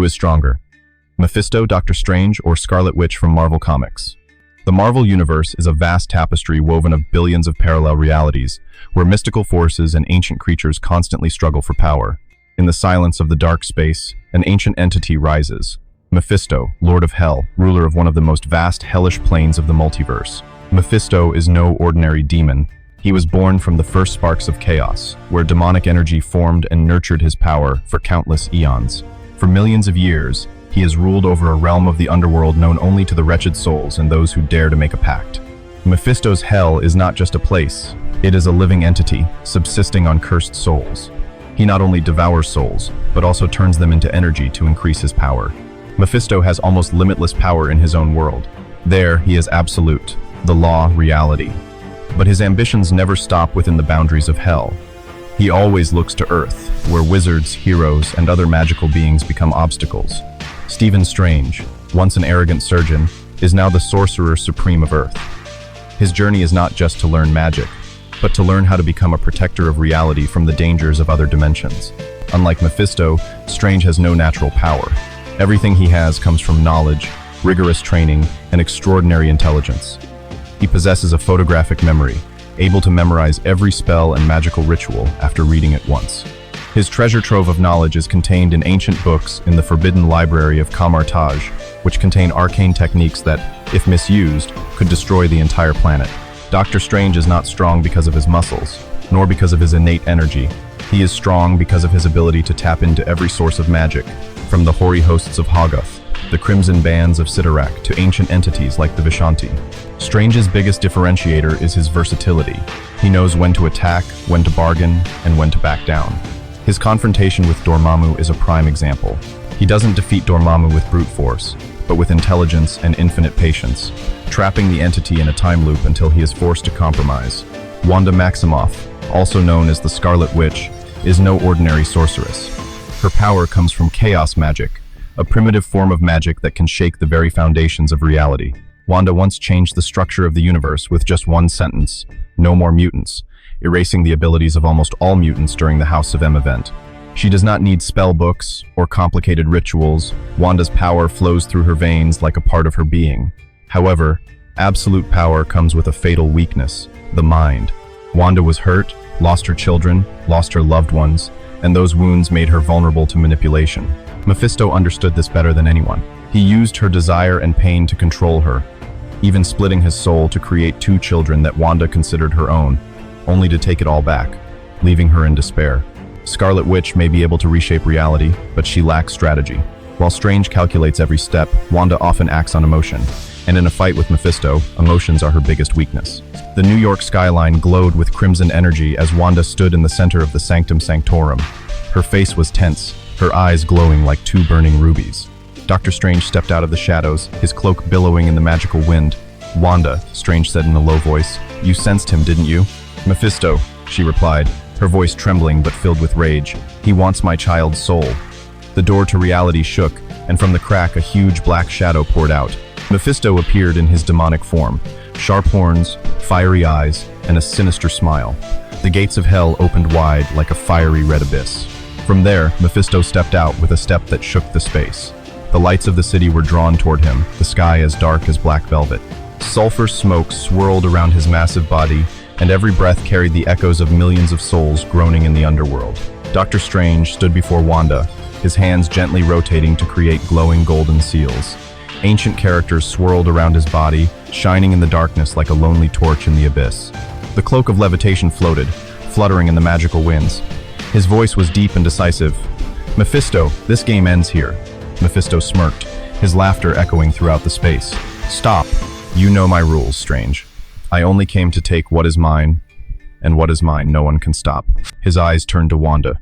Who is stronger? Mephisto, Doctor Strange, or Scarlet Witch from Marvel Comics? The Marvel Universe is a vast tapestry woven of billions of parallel realities, where mystical forces and ancient creatures constantly struggle for power. In the silence of the dark space, an ancient entity rises. Mephisto, Lord of Hell, ruler of one of the most vast hellish planes of the multiverse. Mephisto is no ordinary demon. He was born from the first sparks of chaos, where demonic energy formed and nurtured his power for countless eons. For millions of years, he has ruled over a realm of the underworld known only to the wretched souls and those who dare to make a pact. Mephisto's hell is not just a place, it is a living entity, subsisting on cursed souls. He not only devours souls, but also turns them into energy to increase his power. Mephisto has almost limitless power in his own world. There, he is absolute, the law, reality. But his ambitions never stop within the boundaries of hell. He always looks to Earth, where wizards, heroes, and other magical beings become obstacles. Stephen Strange, once an arrogant surgeon, is now the sorcerer supreme of Earth. His journey is not just to learn magic, but to learn how to become a protector of reality from the dangers of other dimensions. Unlike Mephisto, Strange has no natural power. Everything he has comes from knowledge, rigorous training, and extraordinary intelligence. He possesses a photographic memory, able to memorize every spell and magical ritual after reading it once. His treasure trove of knowledge is contained in ancient books in the forbidden library of combatants, which contain arcane techniques that, if misused, could destroy the entire planet. Doctor Strange is not strong because of his muscles, nor because of his innate energy. He is strong because of his ability to tap into every source of magic, from the hoary hosts of Hoggoth, the crimson bands of Sidorak, to ancient entities like the Vishanti. Strange's biggest differentiator is his versatility. He knows when to attack, when to bargain, and when to back down. His confrontation with Dormammu is a prime example. He doesn't defeat Dormammu with brute force, but with intelligence and infinite patience, trapping the entity in a time loop until he is forced to compromise. Wanda Maximoff, also known as the Scarlet Witch, is no ordinary sorceress. Her power comes from chaos magic, a primitive form of magic that can shake the very foundations of reality. Wanda once changed the structure of the universe with just one sentence: "No more mutants," erasing the abilities of almost all mutants during the House of M event. She does not need spell books or complicated rituals. Wanda's power flows through her veins like a part of her being. However, absolute power comes with a fatal weakness: the mind. Wanda was hurt, lost her children, lost her loved ones, and those wounds made her vulnerable to manipulation. Mephisto understood this better than anyone. He used her desire and pain to control her, even splitting his soul to create two children that Wanda considered her own, only to take it all back, leaving her in despair. Scarlet Witch may be able to reshape reality, but she lacks strategy. While Strange calculates every step, Wanda often acts on emotion, and in a fight with Mephisto, emotions are her biggest weakness. The New York skyline glowed with crimson energy as Wanda stood in the center of the Sanctum Sanctorum. Her face was tense, her eyes glowing like two burning rubies. Doctor Strange stepped out of the shadows, his cloak billowing in the magical wind. "Wanda," Strange said in a low voice, "you sensed him, didn't you?" "Mephisto," she replied, her voice trembling but filled with rage. "He wants my child's soul." The door to reality shook, and from the crack a huge black shadow poured out. Mephisto appeared in his demonic form, sharp horns, fiery eyes, and a sinister smile. The gates of hell opened wide like a fiery red abyss. From there, Mephisto stepped out with a step that shook the space. The lights of the city were drawn toward him, the sky as dark as black velvet. Sulfur smoke swirled around his massive body, and every breath carried the echoes of millions of souls groaning in the underworld. Doctor Strange stood before Wanda, his hands gently rotating to create glowing golden seals. Ancient characters swirled around his body, shining in the darkness like a lonely torch in the abyss. The cloak of levitation floated, fluttering in the magical winds. His voice was deep and decisive. "Mephisto, this game ends here." Mephisto smirked, his laughter echoing throughout the space. "Stop. You know my rules, Strange. I only came to take what is mine, and what is mine no one can stop." His eyes turned to Wanda.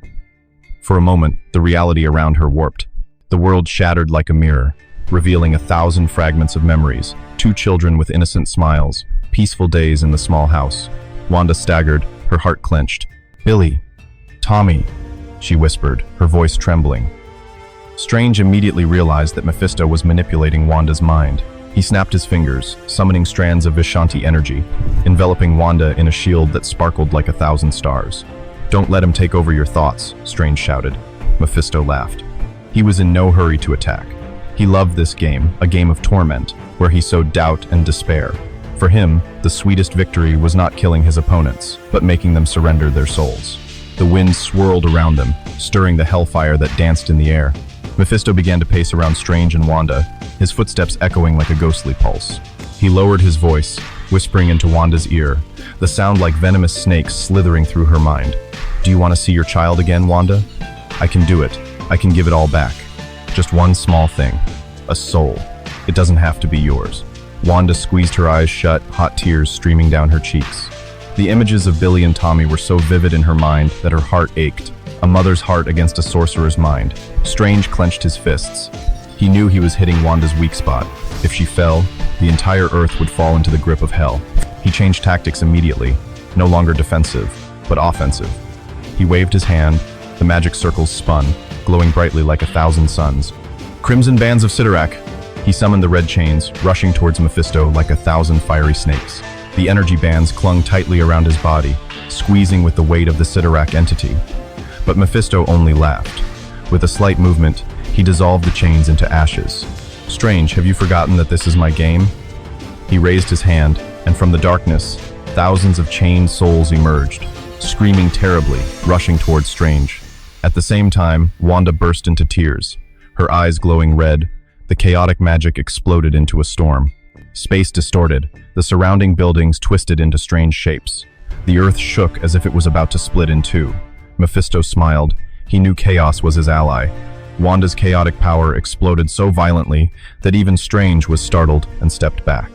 For a moment, the reality around her warped. The world shattered like a mirror, revealing 1,000 fragments of memories, two children with innocent smiles, peaceful days in the small house. Wanda staggered, her heart clenched. "Billy, Tommy," she whispered, her voice trembling. Strange immediately realized that Mephisto was manipulating Wanda's mind. He snapped his fingers, summoning strands of Vishanti energy, enveloping Wanda in a shield that sparkled like 1,000 stars. "Don't let him take over your thoughts," Strange shouted. Mephisto laughed. He was in no hurry to attack. He loved this game, a game of torment, where he sowed doubt and despair. For him, the sweetest victory was not killing his opponents, but making them surrender their souls. The wind swirled around them, stirring the hellfire that danced in the air. Mephisto began to pace around Strange and Wanda, his footsteps echoing like a ghostly pulse. He lowered his voice, whispering into Wanda's ear, the sound like venomous snakes slithering through her mind. "Do you want to see your child again, Wanda? I can do it. I can give it all back. Just one small thing. A soul. It doesn't have to be yours." Wanda squeezed her eyes shut, hot tears streaming down her cheeks. The images of Billy and Tommy were so vivid in her mind that her heart ached, a mother's heart against a sorcerer's mind. Strange clenched his fists. He knew he was hitting Wanda's weak spot. If she fell, the entire Earth would fall into the grip of hell. He changed tactics immediately, no longer defensive, but offensive. He waved his hand, the magic circles spun, glowing brightly like 1,000 suns. Crimson bands of Sidorak! He summoned the red chains, rushing towards Mephisto like 1,000 fiery snakes. The energy bands clung tightly around his body, squeezing with the weight of the Sidorak entity. But Mephisto only laughed. With a slight movement, he dissolved the chains into ashes. "Strange, have you forgotten that this is my game?" He raised his hand, and from the darkness, thousands of chained souls emerged, screaming terribly, rushing towards Strange. At the same time, Wanda burst into tears, her eyes glowing red. The chaotic magic exploded into a storm. Space distorted, the surrounding buildings twisted into strange shapes. The earth shook as if it was about to split in two. Mephisto smiled. He knew chaos was his ally. Wanda's chaotic power exploded so violently that even Strange was startled and stepped back.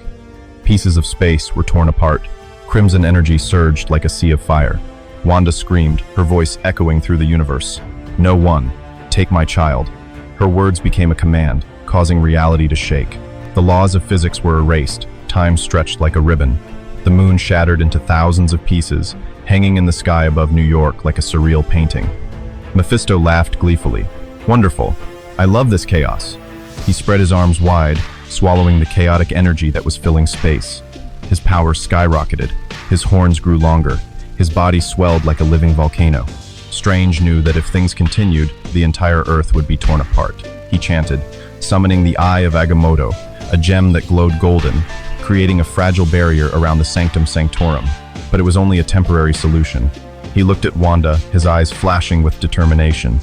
Pieces of space were torn apart. Crimson energy surged like a sea of fire. Wanda screamed, her voice echoing through the universe. "No one. Take my child." Her words became a command, causing reality to shake. The laws of physics were erased, time stretched like a ribbon. The moon shattered into thousands of pieces, hanging in the sky above New York like a surreal painting. Mephisto laughed gleefully. "Wonderful. I love this chaos." He spread his arms wide, swallowing the chaotic energy that was filling space. His power skyrocketed. His horns grew longer. His body swelled like a living volcano. Strange knew that if things continued, the entire earth would be torn apart. He chanted, summoning the Eye of Agamotto, a gem that glowed golden, creating a fragile barrier around the Sanctum Sanctorum. But it was only a temporary solution. He looked at Wanda, his eyes flashing with determination.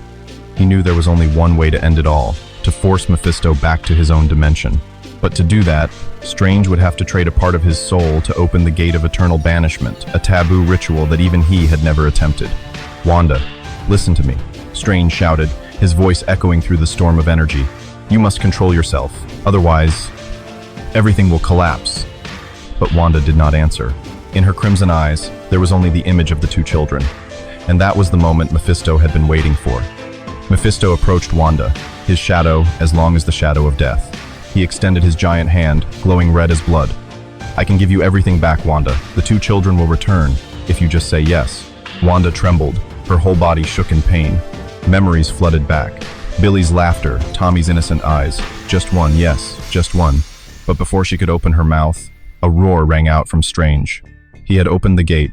He knew there was only one way to end it all, to force Mephisto back to his own dimension. But to do that, Strange would have to trade a part of his soul to open the gate of eternal banishment, a taboo ritual that even he had never attempted. "Wanda, listen to me," Strange shouted, his voice echoing through the storm of energy. "You must control yourself, otherwise, everything will collapse." But Wanda did not answer. In her crimson eyes, there was only the image of the two children. And that was the moment Mephisto had been waiting for. Mephisto approached Wanda, his shadow as long as the shadow of death. He extended his giant hand, glowing red as blood. "I can give you everything back, Wanda. The two children will return, if you just say yes." Wanda trembled, her whole body shook in pain. Memories flooded back. Billy's laughter, Tommy's innocent eyes. Just one, yes, just one. But before she could open her mouth, a roar rang out from Strange. He had opened the gate.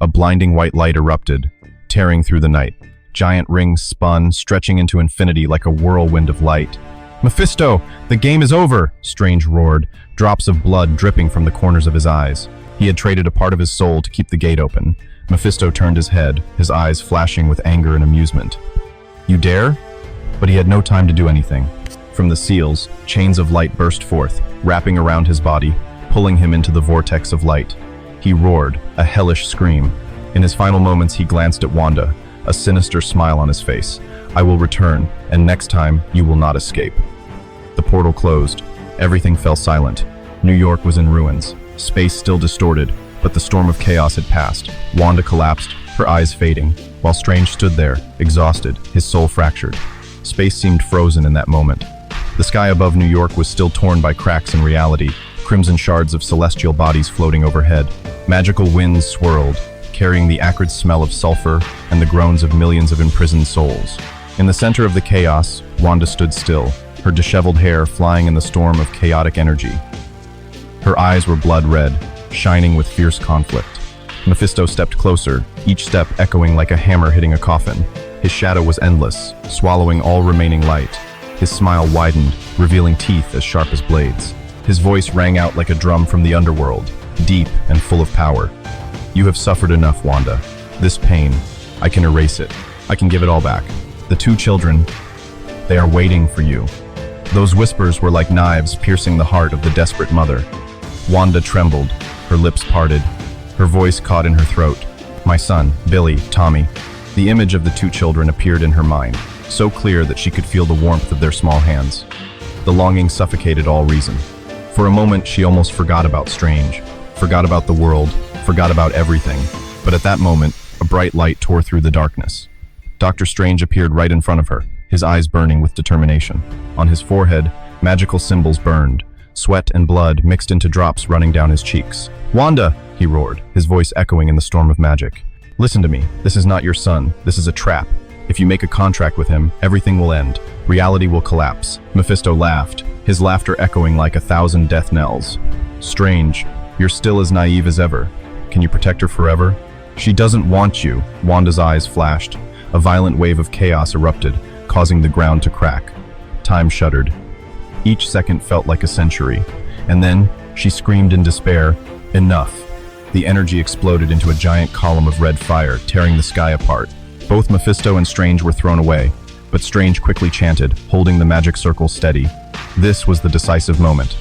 A blinding white light erupted, tearing through the night. Giant rings spun, stretching into infinity like a whirlwind of light. "Mephisto, the game is over!" Strange roared, drops of blood dripping from the corners of his eyes. He had traded a part of his soul to keep the gate open. Mephisto turned his head, his eyes flashing with anger and amusement. "You dare?" But he had no time to do anything. From the seals, chains of light burst forth, wrapping around his body, pulling him into the vortex of light. He roared, a hellish scream. In his final moments, he glanced at Wanda, a sinister smile on his face. "I will return, and next time, you will not escape." The portal closed. Everything fell silent. New York was in ruins. Space still distorted, but the storm of chaos had passed. Wanda collapsed, her eyes fading, while Strange stood there, exhausted, his soul fractured. Space seemed frozen in that moment. The sky above New York was still torn by cracks in reality, crimson shards of celestial bodies floating overhead. Magical winds swirled, carrying the acrid smell of sulfur and the groans of millions of imprisoned souls. In the center of the chaos, Wanda stood still, her disheveled hair flying in the storm of chaotic energy. Her eyes were blood red, shining with fierce conflict. Mephisto stepped closer, each step echoing like a hammer hitting a coffin. His shadow was endless, swallowing all remaining light. His smile widened, revealing teeth as sharp as blades. His voice rang out like a drum from the underworld, deep and full of power. You have suffered enough, Wanda. This pain, I can erase it. I can give it all back. The two children, they are waiting for you. Those whispers were like knives piercing the heart of the desperate mother. Wanda trembled, her lips parted, her voice caught in her throat. My son, Billy, Tommy. The image of the two children appeared in her mind, so clear that she could feel the warmth of their small hands. The longing suffocated all reason. For a moment, she almost forgot about Strange, forgot about the world, forgot about everything. But at that moment, a bright light tore through the darkness. Dr. Strange appeared right in front of her, his eyes burning with determination. On his forehead, magical symbols burned. Sweat and blood mixed into drops running down his cheeks. Wanda, he roared, his voice echoing in the storm of magic. Listen to me. This is not your son. This is a trap. If you make a contract with him, everything will end. Reality will collapse. Mephisto laughed, his laughter echoing like 1,000 death knells. Strange, you're still as naive as ever. Can you protect her forever? She doesn't want you. Wanda's eyes flashed. A violent wave of chaos erupted, causing the ground to crack. Time shuddered. Each second felt like a century. And then, she screamed in despair, enough. The energy exploded into a giant column of red fire, tearing the sky apart. Both Mephisto and Strange were thrown away, but Strange quickly chanted, holding the magic circle steady. This was the decisive moment.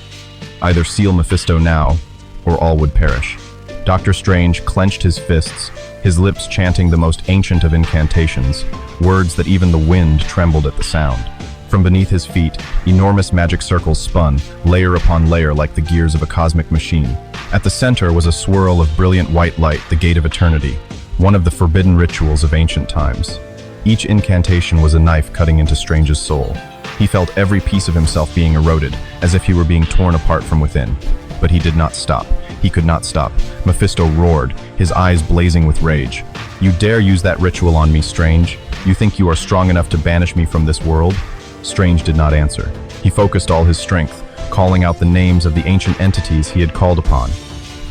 Either seal Mephisto now, or all would perish. Dr. Strange clenched his fists, his lips chanting the most ancient of incantations, words that even the wind trembled at the sound. From beneath his feet, enormous magic circles spun, layer upon layer like the gears of a cosmic machine. At the center was a swirl of brilliant white light, the gate of eternity, one of the forbidden rituals of ancient times. Each incantation was a knife cutting into Strange's soul. He felt every piece of himself being eroded, as if he were being torn apart from within. But he did not stop. He could not stop. Mephisto roared, his eyes blazing with rage. You dare use that ritual on me, Strange? You think you are strong enough to banish me from this world? Strange did not answer. He focused all his strength, calling out the names of the ancient entities he had called upon.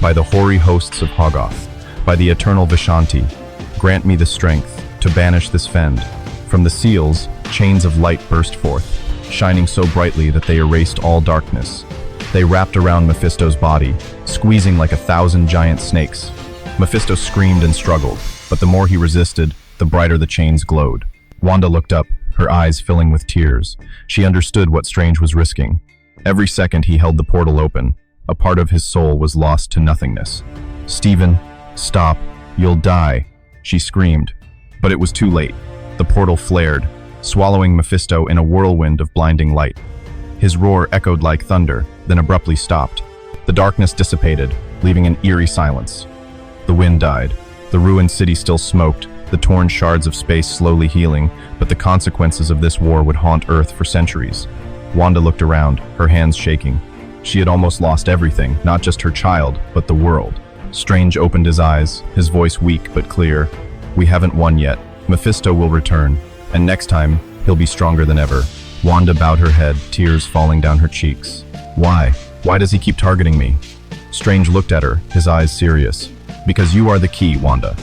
By the hoary hosts of Hoggoth, by the eternal Vishanti, grant me the strength to banish this fend. From the seals, chains of light burst forth, shining so brightly that they erased all darkness. They wrapped around Mephisto's body, squeezing like 1,000 giant snakes. Mephisto screamed and struggled, but the more he resisted, the brighter the chains glowed. Wanda looked up, her eyes filling with tears. She understood what Strange was risking. Every second he held the portal open, a part of his soul was lost to nothingness. Stephen, stop, you'll die, she screamed. But it was too late. The portal flared, swallowing Mephisto in a whirlwind of blinding light. His roar echoed like thunder, then abruptly stopped. The darkness dissipated, leaving an eerie silence. The wind died. The ruined city still smoked, the torn shards of space slowly healing, but the consequences of this war would haunt Earth for centuries. Wanda looked around, her hands shaking. She had almost lost everything, not just her child, but the world. Strange opened his eyes, his voice weak but clear. We haven't won yet. Mephisto will return, and next time, he'll be stronger than ever. Wanda bowed her head, tears falling down her cheeks. Why? Why does he keep targeting me? Strange looked at her, his eyes serious. Because you are the key, Wanda.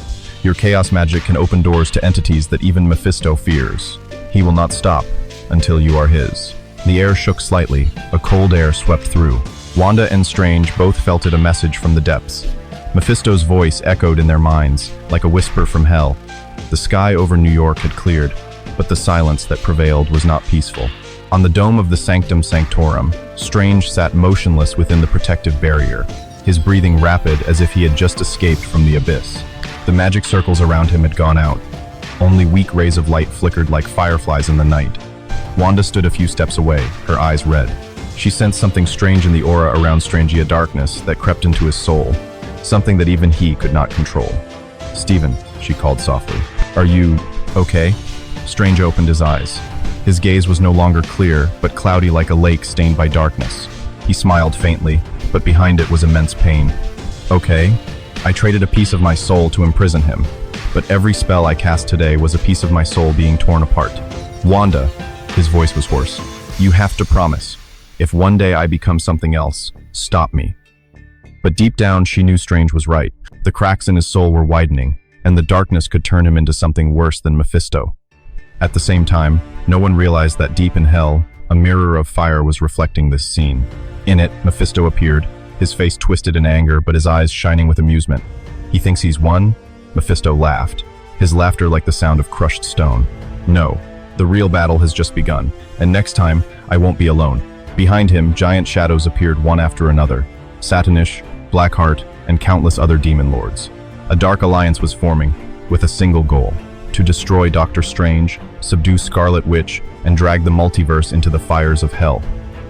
Your chaos magic can open doors to entities that even Mephisto fears. He will not stop until you are his. The air shook slightly, a cold air swept through. Wanda and Strange both felt it a message from the depths. Mephisto's voice echoed in their minds, like a whisper from hell. The sky over New York had cleared, but the silence that prevailed was not peaceful. On the dome of the Sanctum Sanctorum, Strange sat motionless within the protective barrier, his breathing rapid as if he had just escaped from the abyss. The magic circles around him had gone out. Only weak rays of light flickered like fireflies in the night. Wanda stood a few steps away, her eyes red. She sensed something strange in the aura around Strangia darkness that crept into his soul, something that even he could not control. Stephen, she called softly. Are you okay? Strange opened his eyes. His gaze was no longer clear, but cloudy like a lake stained by darkness. He smiled faintly, but behind it was immense pain. Okay? I traded a piece of my soul to imprison him, but every spell I cast today was a piece of my soul being torn apart. Wanda, his voice was hoarse, you have to promise. If one day I become something else, stop me. But deep down, she knew Strange was right. The cracks in his soul were widening, and the darkness could turn him into something worse than Mephisto. At the same time, no one realized that deep in hell, a mirror of fire was reflecting this scene. In it, Mephisto appeared, his face twisted in anger but his eyes shining with amusement. He thinks he's won? Mephisto laughed, his laughter like the sound of crushed stone. No, the real battle has just begun, and next time, I won't be alone. Behind him, giant shadows appeared one after another. Satanish, Blackheart, and countless other demon lords. A dark alliance was forming, with a single goal: to destroy Doctor Strange, subdue Scarlet Witch, and drag the multiverse into the fires of hell.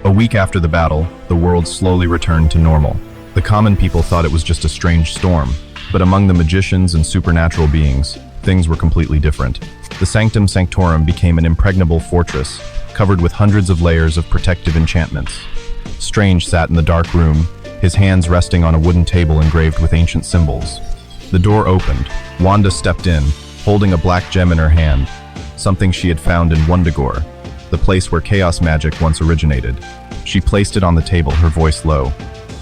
A week after the battle, the world slowly returned to normal. The common people thought it was just a strange storm, but among the magicians and supernatural beings, things were completely different. The Sanctum Sanctorum became an impregnable fortress, covered with hundreds of layers of protective enchantments. Strange sat in the dark room, his hands resting on a wooden table engraved with ancient symbols. The door opened. Wanda stepped in, holding a black gem in her hand, something she had found in Wundagore, the place where chaos magic once originated. She placed it on the table, her voice low.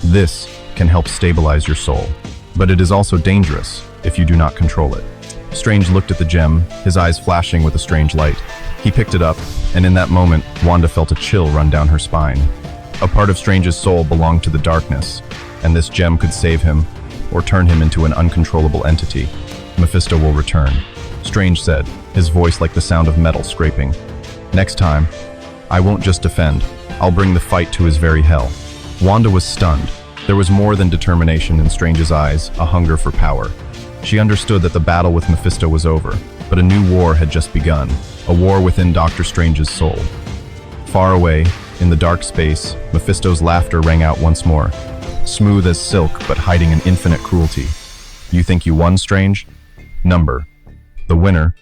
This can help stabilize your soul, but it is also dangerous if you do not control it. Strange looked at the gem, his eyes flashing with a strange light. He picked it up, and in that moment, Wanda felt a chill run down her spine. A part of Strange's soul belonged to the darkness, and this gem could save him, or turn him into an uncontrollable entity. Mephisto will return, Strange said, his voice like the sound of metal scraping. Next time, I won't just defend, I'll bring the fight to his very hell. Wanda was stunned. There was more than determination in Strange's eyes, a hunger for power. She understood that the battle with Mephisto was over, but a new war had just begun, a war within Doctor Strange's soul. Far away, in the dark space, Mephisto's laughter rang out once more, smooth as silk but hiding an infinite cruelty. You think you won, Strange? Number. The winner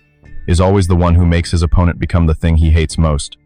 is always the one who makes his opponent become the thing he hates most.